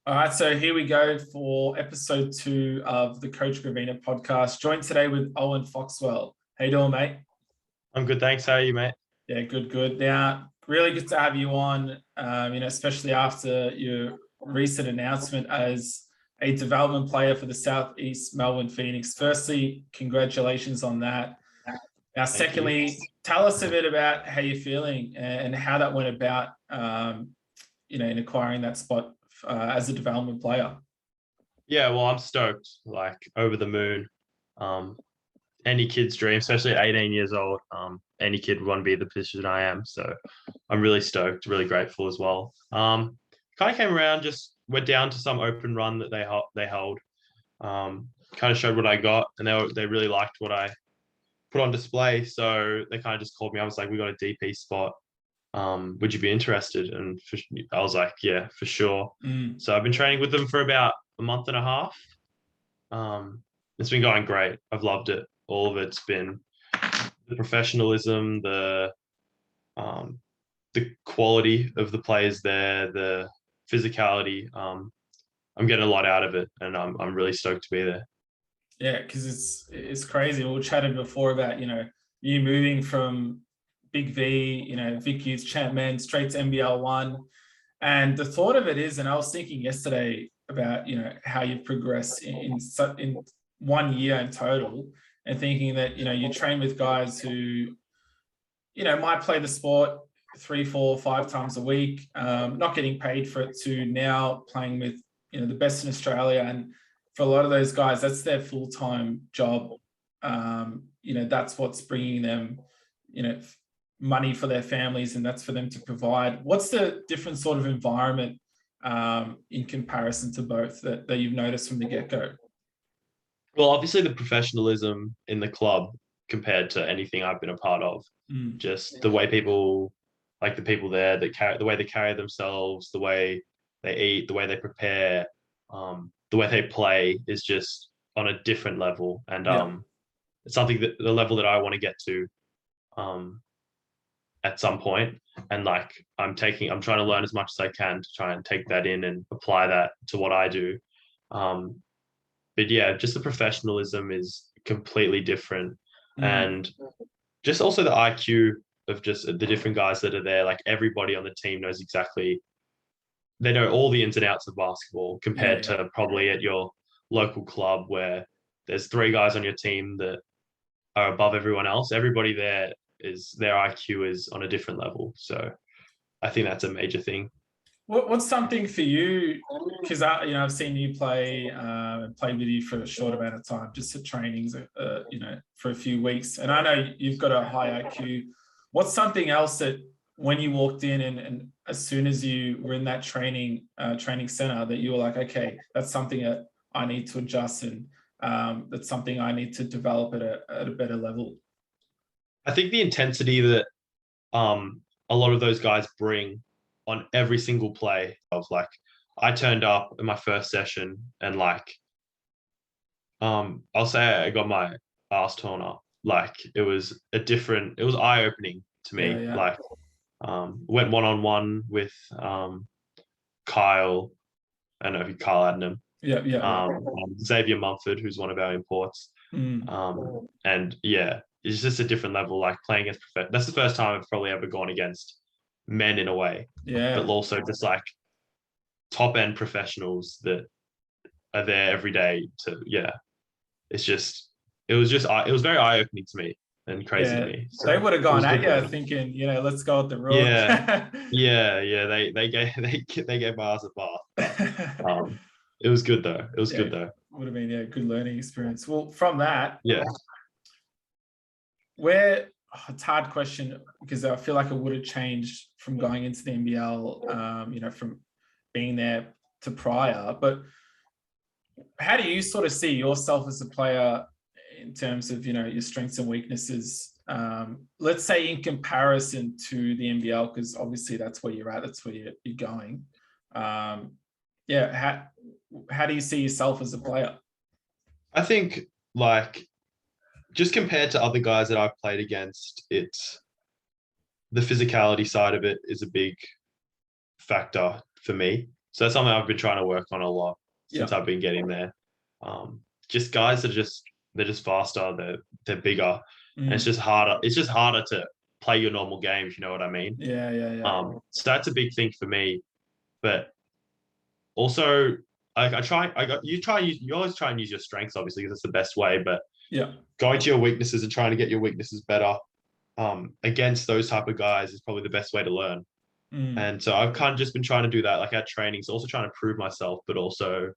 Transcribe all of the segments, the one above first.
All right, so here we go for episode 2 of the Coach Gravina podcast. Joined today with Owen Foxwell. How you doing, mate? I'm good, thanks. How are you, mate? Yeah, good. Now, really good to have you on. Especially after your recent announcement as a development player for the Southeast Melbourne Pheonix. Firstly, congratulations on that. Now, Thank you. secondly, tell us a bit about how you're feeling and how that went about. In acquiring that spot as a development player. Yeah, well, I'm stoked, like over the moon. Any kid's dream, especially at 18 years old. Any kid would want to be the position I am. So I'm really stoked, really grateful as well. Kind of came around, just went down to some open run that they held. Kind of showed what I got, and they really liked what I put on display. So they kind of just called me. I was like, "We got a DP spot. Would you be interested?" And I was like, yeah, for sure. So I've been training with them for about a month and a half. It's been going great. I've loved it. All of it's been the professionalism, the quality of the players there, the physicality. I'm getting a lot out of it, and I'm really stoked to be there. Yeah, because it's crazy. We chatted before about you moving from Big V, Vic Youth Champ Men straight to NBL 1. And the thought of it is, and I was thinking yesterday about, how you've progressed in 1 year in total, and thinking that, you train with guys who, might play the sport 3, 4, 5 times a week, not getting paid for it, to now playing with, the best in Australia. And for a lot of those guys, that's their full-time job. That's what's bringing them, money for their families, and that's for them to provide. What's the different sort of environment in comparison to both that you've noticed from the get-go? Well, obviously the professionalism in the club compared to anything I've been a part of. Just the way people, like the people there the way they carry themselves, the way they eat, the way they prepare, the way they play is just on a different level. And it's something that the level that I want to get to at some point. And like I'm trying to learn as much as I can to try and take that in and apply that to what I do. But yeah, just the professionalism is completely different. And just also the IQ of just the different guys that are there. Like everybody on the team knows exactly, they know all the ins and outs of basketball compared to probably at your local club where there's 3 guys on your team that are above everyone else. Everybody there their IQ is on a different level. So I think that's a major thing. What's something for you? Because I've seen you play with you for a short amount of time, just at trainings, for a few weeks, and I know you've got a high IQ. What's something else that when you walked in and as soon as you were in that training center that you were like, okay, that's something that I need to adjust, and that's something I need to develop at a better level? I think the intensity that a lot of those guys bring on every single play. Of like, I turned up in my first session and like, I'll say I got my ass torn up. Like it was eye opening to me. Yeah. Like, went 1-on-1 with Kyle. I don't know if you Kyle Adnam. Yeah. Xavier Mumford, who's one of our imports. And yeah, it's just a different level. Like playing against that's the first time I've probably ever gone against men in a way. Yeah. But also just like top end professionals that are there every day to it was very eye opening to me and crazy to me. So they would have gone at you thinking, let's go with the rule. Yeah. They gave my ass a bath. It was good though. Good though. Would have been a good learning experience. Well, from that, it's a hard question because I feel like it would have changed from going into the NBL, from being there to prior. But how do you sort of see yourself as a player in terms of, your strengths and weaknesses? Let's say in comparison to the NBL, because obviously that's where you're at, that's where you're going. How do you see yourself as a player? I think like just compared to other guys that I've played against, it's the physicality side of it is a big factor for me. So that's something I've been trying to work on a lot since Yeah. I've been getting there. Just guys that they're just faster, they're bigger, and it's Mm. just harder. It's just harder to play your normal games. You know what I mean? Yeah, yeah, yeah. So that's a big thing for me. But also, I try. You always try and use your strengths, obviously, because it's the best way. But Yeah. going to your weaknesses and trying to get your weaknesses better against those type of guys is probably the best way to learn. Mm. And so I've kind of just been trying to do that, like at trainings, also trying to prove myself, but also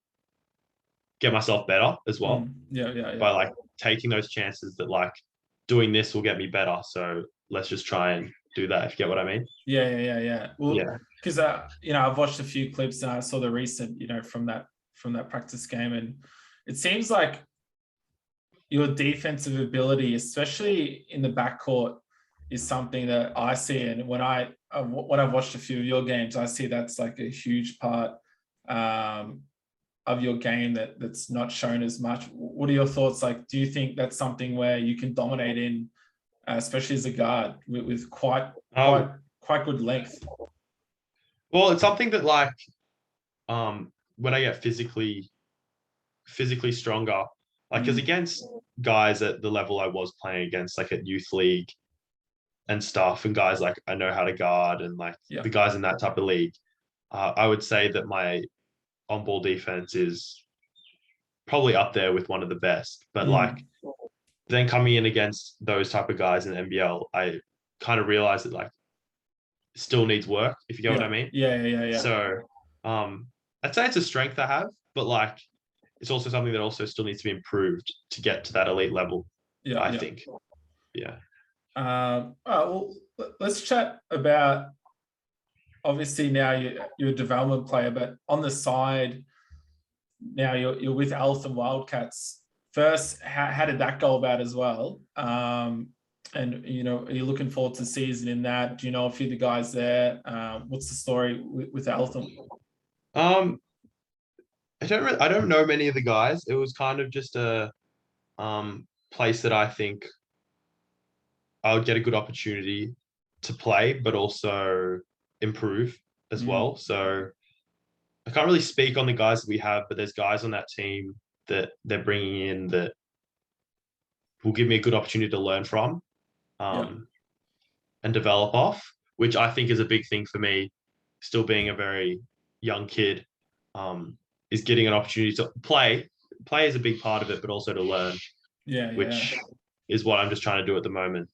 get myself better as well Mm. Yeah, yeah, by yeah. like taking those chances that like doing this will get me better. So let's just try and do that, if you get what I mean. Yeah, yeah, yeah, yeah. Well, Yeah. because I've watched a few clips and I saw the recent, from that practice game, and it seems like your defensive ability, especially in the backcourt, is something that I see. And when I've watched a few of your games, I see that's like a huge part of your game that's not shown as much. What are your thoughts? Like, do you think that's something where you can dominate in, especially as a guard with quite Um, good length? well, it's something that like when I get physically stronger, like because against guys at the level I was playing against, like at youth league and stuff, and guys like I know how to guard, and like Yeah. the guys in that type of league, I would say that my on-ball defense is probably up there with one of the best. But like then coming in against those type of guys in NBL, I kind of realized that like still needs work, if you get what I mean. Yeah, yeah, yeah. So I'd say it's a strength I have, but like it's also something that also still needs to be improved to get to that elite level. Yeah, I yeah. think. Yeah. All right, well, let's chat about, obviously now you're a development player, but on the side now you're with Eltham Wildcats. First, how did that go about as well? And are you looking forward to season in that? Do you know a few of the guys there? What's the story with Eltham? I don't know many of the guys. It was kind of just a place that I think I would get a good opportunity to play, but also improve as well. So I can't really speak on the guys that we have, but there's guys on that team that they're bringing in that will give me a good opportunity to learn from and develop off, which I think is a big thing for me, still being a very young kid, is getting an opportunity to play. Play is a big part of it, but also to learn, which is what I'm just trying to do at the moment.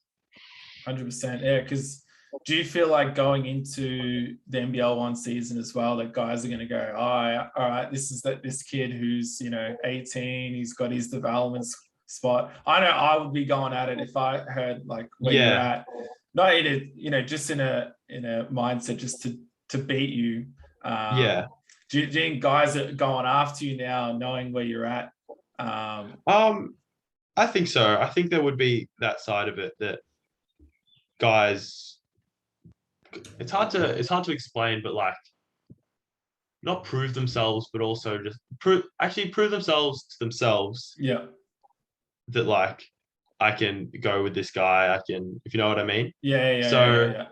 100%. Yeah, because do you feel like going into the NBL 1 season as well that guys are going to go, all right, this kid who's 18, he's got his development spot. I know I would be going at it if I heard like where you're at, not in a just in a mindset just to beat you. Do you think guys are going after you now, knowing where you're at? I think so. I think there would be that side of it that guys, it's hard to explain, but like not prove themselves, but also just prove themselves to themselves. Yeah. That like I can go with this guy. I can, if you know what I mean. Yeah.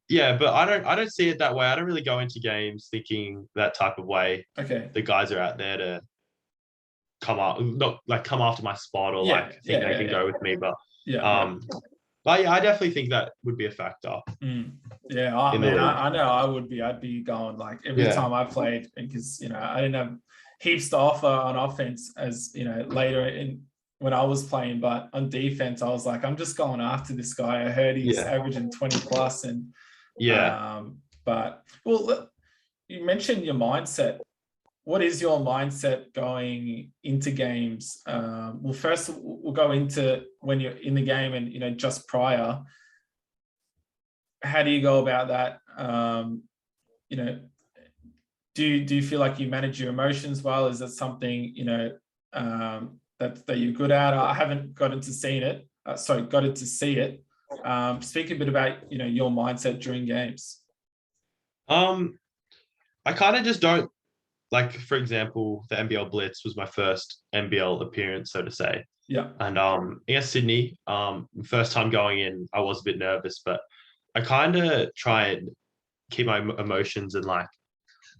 Yeah, but I don't see it that way. I don't really go into games thinking that type of way. Okay. The guys are out there to come after my spot or think they can go with me. But but yeah, I definitely think that would be a factor. Yeah, I know I would be. I'd be going like every time I played, because I didn't have heaps to offer on offense as later in when I was playing, but on defense I was like, I'm just going after this guy. I heard he's averaging 20 plus, and but well, you mentioned your mindset. What is your mindset going into games? Well, first we'll go into when you're in the game and just prior. How do you go about that? Do you feel like you manage your emotions well? Is that something that you're good at? I haven't gotten to see it. Speak a bit about your mindset during games. I kind of just don't. Like, for example, the NBL Blitz was my first NBL appearance, so to say. Yeah. And against Sydney, first time going in, I was a bit nervous, but I kind of try and keep my emotions and like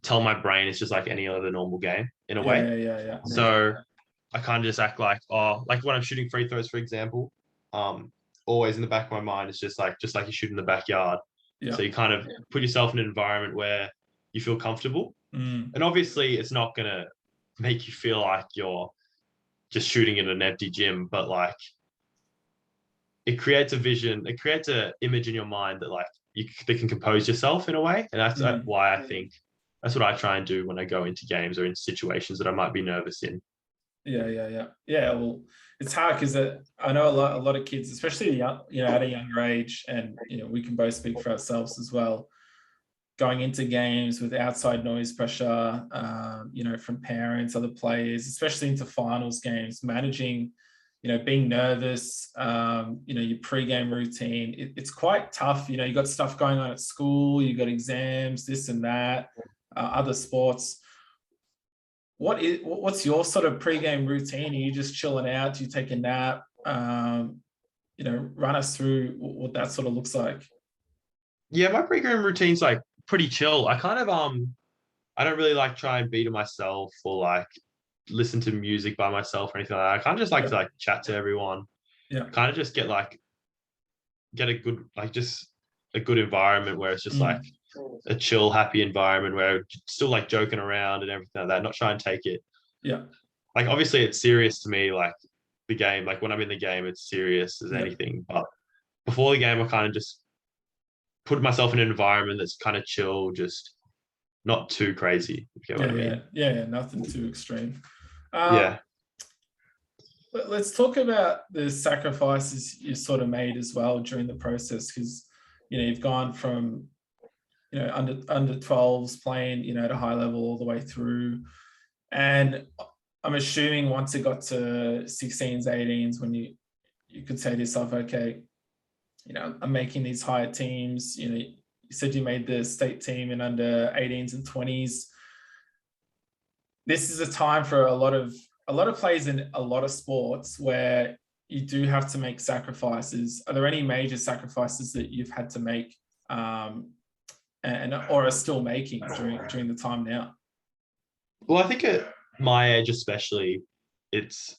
tell my brain it's just like any other normal game in a way. Yeah. So I kind of just act like, oh, like when I'm shooting free throws, for example, always in the back of my mind, it's just like you shoot in the backyard. Yeah. So you kind of put yourself in an environment where you feel comfortable. Mm. And obviously it's not going to make you feel like you're just shooting in an empty gym, but like it creates a vision, it creates an image in your mind that like that can compose yourself in a way. And that's why I think that's what I try and do when I go into games or in situations that I might be nervous in. Yeah. Well, it's hard because I know a lot of kids, especially young, at a younger age, and we can both speak for ourselves as well. Going into games with outside noise pressure, from parents, other players, especially into finals games, managing, being nervous, your pre-game routine. It's quite tough. You got stuff going on at school, you got exams, this and that, other sports. What's your sort of pre-game routine? Are you just chilling out? Do you take a nap? Run us through what that sort of looks like. Yeah, my pre-game routine's like pretty chill. I kind of I don't really like try and be to myself or like listen to music by myself or anything like that. I kind of just like to like chat to everyone. Yeah. Kind of just get a good just a good environment where it's just like a chill, happy environment where still like joking around and everything like that. Not try and take it. Yeah. Like obviously it's serious to me, like the game. Like when I'm in the game, it's serious as anything. But before the game, I kind of just put myself in an environment that's kind of chill, just not too crazy. If you get what I mean? Yeah. Nothing too extreme. Yeah. Let's talk about the sacrifices you sort of made as well during the process, because you've gone from under 12s playing at a high level all the way through, and I'm assuming once it got to 16s, 18s, when you could say to yourself, okay, I'm making these higher teams. You said you made the state team in under 18s and 20s. This is a time for a lot of players in a lot of sports where you do have to make sacrifices. Are there any major sacrifices that you've had to make, or are still making during the time now? Well, I think at my age especially, it's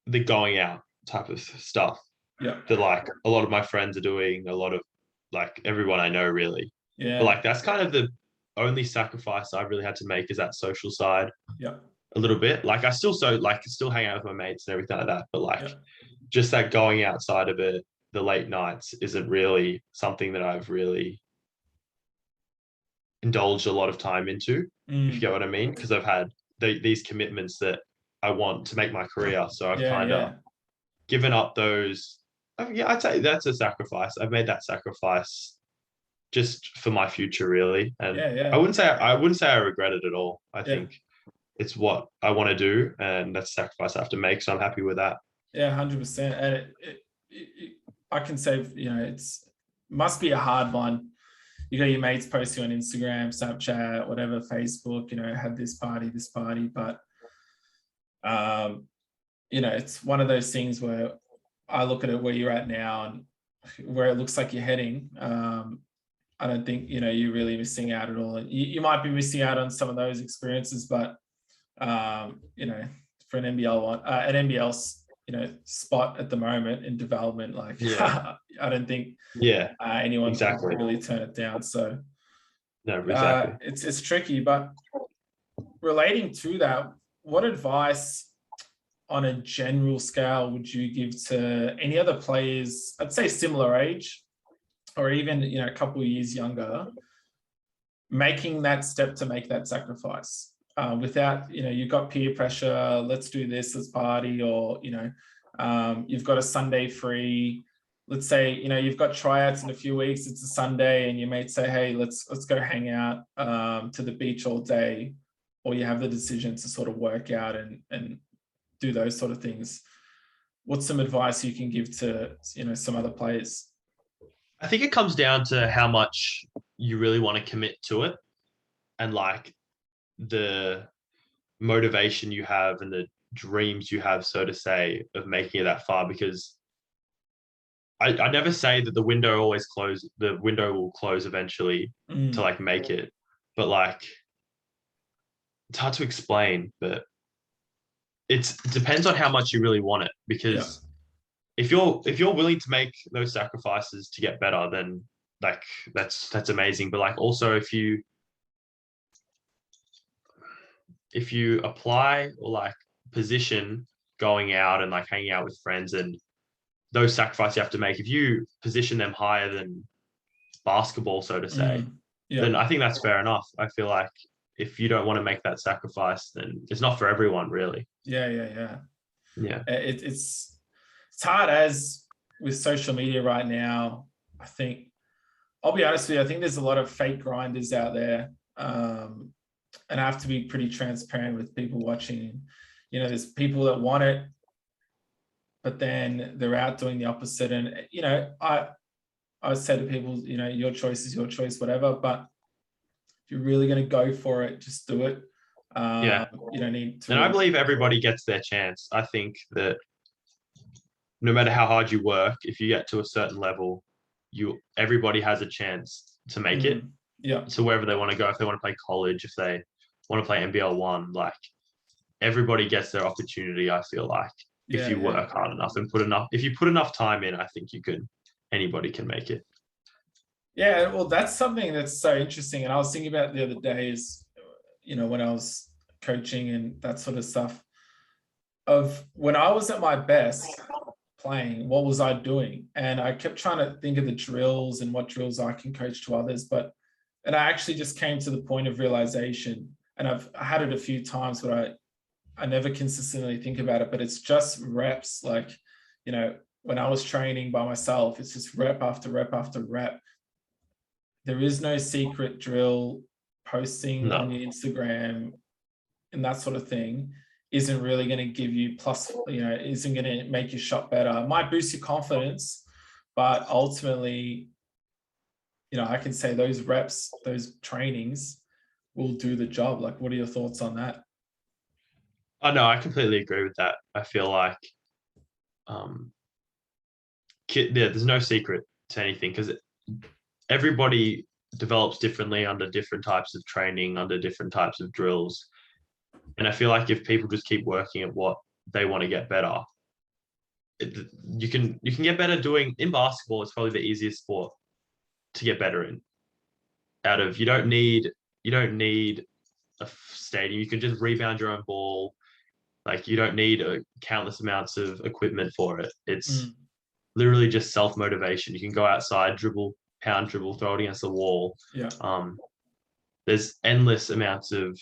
the going out type of stuff. Yeah. That like a lot of my friends are doing, a lot of like everyone I know really. Yeah. But like that's kind of the only sacrifice I've really had to make is that social side. Yeah. A little bit. Like I still hang out with my mates and everything like that. But like just that going outside of it, the late nights isn't really something that I've really indulged a lot of time into, if you get what I mean. Because I've had these commitments that I want to make my career. So I've kind of given up those. I'd say that's a sacrifice. I've made that sacrifice just for my future, really. And I wouldn't say I regret it at all. I think it's what I want to do, and that's a sacrifice I have to make. So I'm happy with that. Yeah, 100%. And I can say, it's must be a hard one. You got your mates posting on Instagram, Snapchat, whatever, Facebook, have this party, but it's one of those things where I look at it where you're at now and where it looks like you're heading. I don't think, you're really missing out at all. And you might be missing out on some of those experiences, but, for an NBL, spot at the moment in development, like, I don't think anyone can really turn it down. So no, exactly. It's tricky, but relating to that, what advice on a general scale would you give to any other players, I'd say similar age, or even, a couple of years younger, making that step to make that sacrifice without, you've got peer pressure, let's do this, let's party, or, you've got a Sunday free. Let's say, you've got tryouts in a few weeks, it's a Sunday, and your mates say, hey, let's go hang out to the beach all day, or you have the decision to sort of work out and do those sort of things. What's some advice you can give to, some other players? I think it comes down to how much you really want to commit to it, and like the motivation you have and the dreams you have, so to say, of making it that far. Because I never say that the window will close eventually to like make it. but like it's hard to explain, but it depends on how much you really want it. Yeah. Because if you're willing to make those sacrifices to get better, then like that's amazing. But like also if you apply or like position going out and like hanging out with friends and those sacrifices you have to make, if you position them higher than basketball, so to say, Yeah. then I think that's fair enough. I feel like if you don't want to make that sacrifice, then it's not for everyone, really. Yeah. Yeah. Yeah. It's hard as with social media right now. I think I'll be honest with you. I think there's a lot of fake grinders out there, and I have to be pretty transparent with people watching. You know, there's people that want it, but then they're out doing the opposite. And you know, I say to people, you know, your choice is your choice, whatever. But if you're really going to go for it, just do it. Yeah. You don't need to. And I believe everybody gets their chance. I think that no matter how hard you work, if you get to a certain level, everybody has a chance to make it. Yeah. So wherever they want to go, if they want to play college, if they want to play NBL 1, like everybody gets their opportunity, I feel like. If you work hard enough and if you put enough time in, I think anybody can make it. Yeah, well, that's something that's so interesting. And I was thinking about the other day is, you know, when I was coaching and that sort of stuff, of when I was at my best playing, what was I doing? And I kept trying to think of the drills and what drills I can coach to others. And I actually just came to the point of realization, and I had it a few times, but I never consistently think about it, but it's just reps. Like, you know, when I was training by myself, it's just rep after rep after rep. There is no secret drill. Posting on your Instagram and that sort of thing isn't really going to give you plus, you know, isn't going to make your shot better. It might boost your confidence, but ultimately, you know, I can say those reps, those trainings will do the job. Like, what are your thoughts on that? Oh no, I completely agree with that. I feel like there's no secret to anything because everybody develops differently under different types of training, under different types of drills. And I feel like if people just keep working at what they want to get better, you can get better doing in basketball. It's probably the easiest sport to get better in. You don't need a stadium. You can just rebound your own ball. Like you don't need countless amounts of equipment for it. It's literally just self-motivation. You can go outside, pound dribble, throw it against the wall. Yeah. There's endless amounts of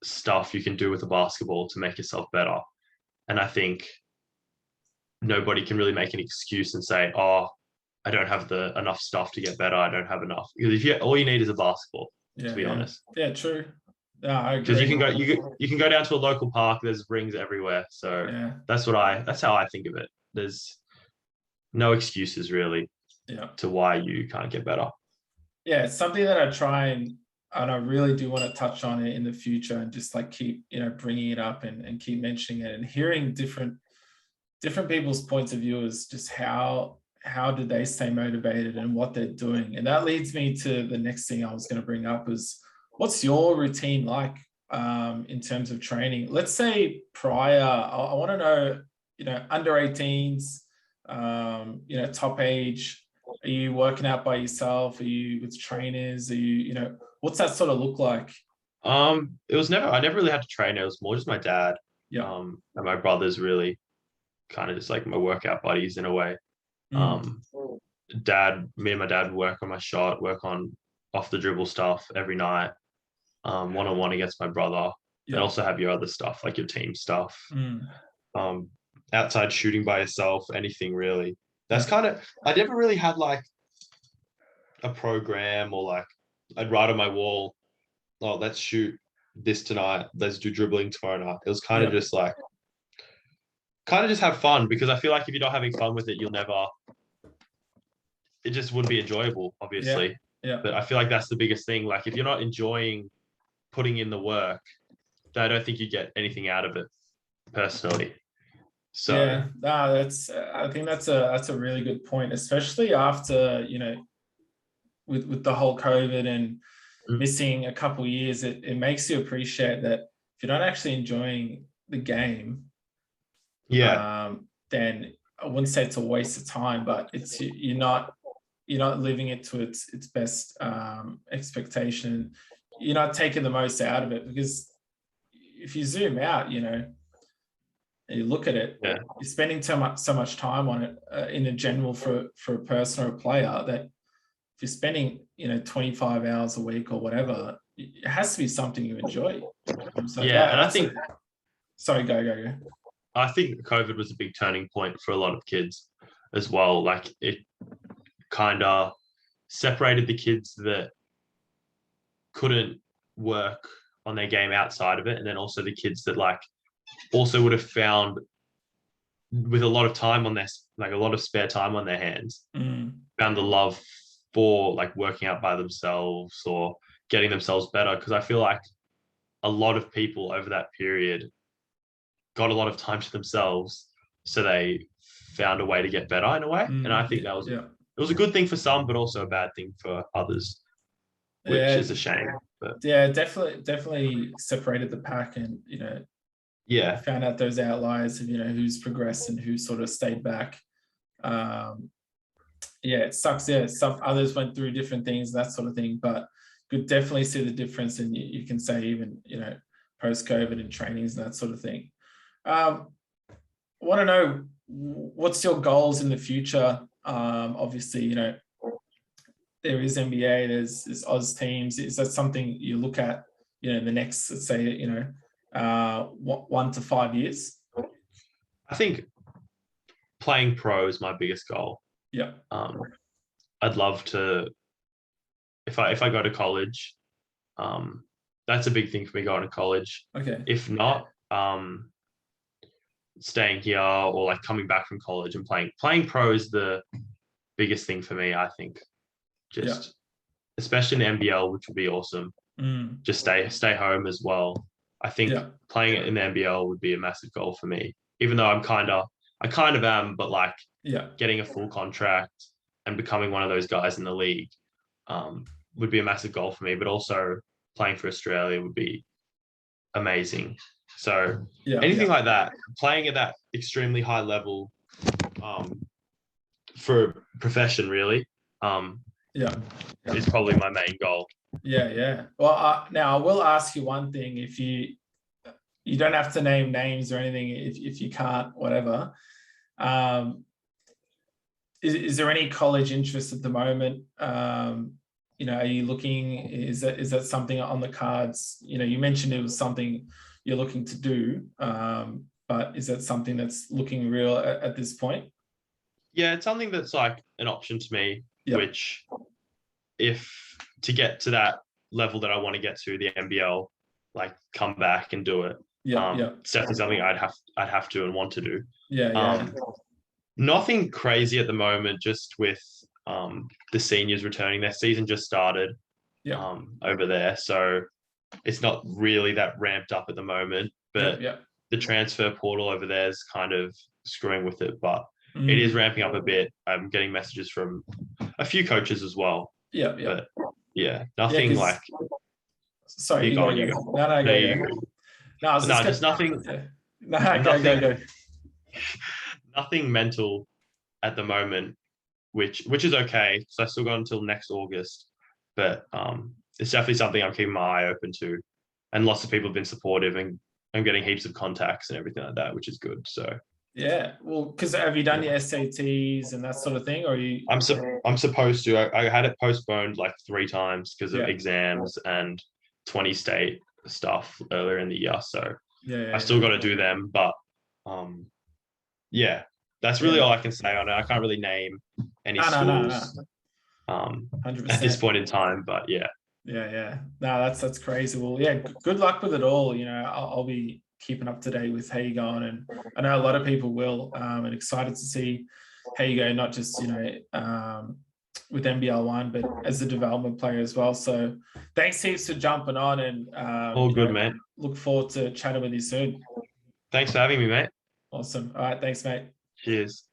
stuff you can do with a basketball to make yourself better. And I think nobody can really make an excuse and say, "Oh, I don't have enough stuff to get better. I don't have enough." Because all you need is a basketball, to be honest. Yeah, true. Yeah, I agree. Because you can go down to a local park. There's rings everywhere. So that's how I think of it. There's no excuses really to why you can't get better. Yeah, it's something that I try and I really do want to touch on it in the future and just like keep, you know, bringing it up and keep mentioning it and hearing different people's points of view is just how did they stay motivated and what they're doing. And that leads me to the next thing I was going to bring up is what's your routine like in terms of training? Let's say prior, I want to know, you know, under 18s, you know, top age. Are you working out by yourself? Are you with trainers? Are you know, what's that sort of look like? I never really had to train. It was more just my dad. Yeah. And my brothers really kind of just like my workout buddies in a way. Me and my dad work on my shot, work on off the dribble stuff every night. One-on-one against my brother. And also have your other stuff, like your team stuff. Outside shooting by yourself, anything really. That's I never really had like a program or like I'd write on my wall, "Oh, let's shoot this tonight. Let's do dribbling tomorrow night." It was kind of just like, just have fun, because I feel like if you're not having fun with it, it just wouldn't be enjoyable, obviously. But I feel like that's the biggest thing. Like if you're not enjoying putting in the work, then I don't think you get anything out of it, personally. So I think that's a really good point, especially after, you know, with the whole COVID and missing a couple of years, it makes you appreciate that if you're not actually enjoying the game, then I wouldn't say it's a waste of time, but you're not living it to its best expectation. You're not taking the most out of it, because if you zoom out, you look at it, you're spending so much time on it in a general for a person or a player, that if you're spending 25 hours a week or whatever, it has to be something you enjoy. So and I think sorry, go. I think COVID was a big turning point for a lot of kids as well. Like, it kind of separated the kids that couldn't work on their game outside of it, and then also the kids that also would have found, with a lot of time on a lot of spare time on their hands, found the love for working out by themselves or getting themselves better. Because I feel like a lot of people over that period got a lot of time to themselves, so they found a way to get better in a way. And I think it was a good thing for some, but also a bad thing for others, which is a shame. But definitely separated the pack, and found out those outliers of who's progressed and who sort of stayed back. It sucks. Some others went through different things, that sort of thing, but could definitely see the difference. And you can say even post-COVID and trainings and that sort of thing. I want to know, what's your goals in the future? Obviously, there is NBA, there's Oz teams. Is that something you look at, in the next, let's say, 1 to 5 years? I think playing pro is my biggest goal. Yeah. I'd love to, if I go to college, that's a big thing for me, going to college. Okay. If not, staying here or coming back from college and playing pro is the biggest thing for me, I think. Especially in the NBL, which would be awesome. Just stay home as well. I think playing it in the NBL would be a massive goal for me, even though I kind of am, but getting a full contract and becoming one of those guys in the league would be a massive goal for me. But also playing for Australia would be amazing. So anything like that, playing at that extremely high level for a profession, really, is probably my main goal. Well, now I will ask you one thing. If you don't have to name names or anything, if you can't, whatever. Is there any college interest at the moment? Are you looking? Is that something on the cards? You mentioned it was something you're looking to do, but is that something that's looking real at this point? Yeah, it's something that's an option to me, which, if to get to that level that I want to get to, the NBL, come back and do it. It's definitely something I'd have to and want to do. Nothing crazy at the moment, just with the seniors returning. Their season just started over there, so it's not really that ramped up at the moment. But the transfer portal over there is kind of screwing with it, but it is ramping up a bit. I'm getting messages from a few coaches as well. But nothing Sorry, you go. go. No, just nothing. Go. Nothing mental at the moment, which is okay. So I still got until next August, but it's definitely something I'm keeping my eye open to, and lots of people have been supportive, and I'm getting heaps of contacts and everything like that, which is good. So well, because have you done your SATs and that sort of thing, or are you? I'm supposed to. I had it postponed 3 times because of exams and 20 state stuff earlier in the year. So I still got to do them, but that's really all I can say on it. I can't really name any schools at this point in time, but no, that's crazy. Well, good luck with it all. I'll be keeping up to date with how you're going, and I know a lot of people will, and excited to see how you go, not just with NBL 1, but as a development player as well. So thanks heaps for jumping on, and all good, mate. Look forward to chatting with you soon. Thanks for having me, mate. Awesome. All right, thanks, mate. Cheers.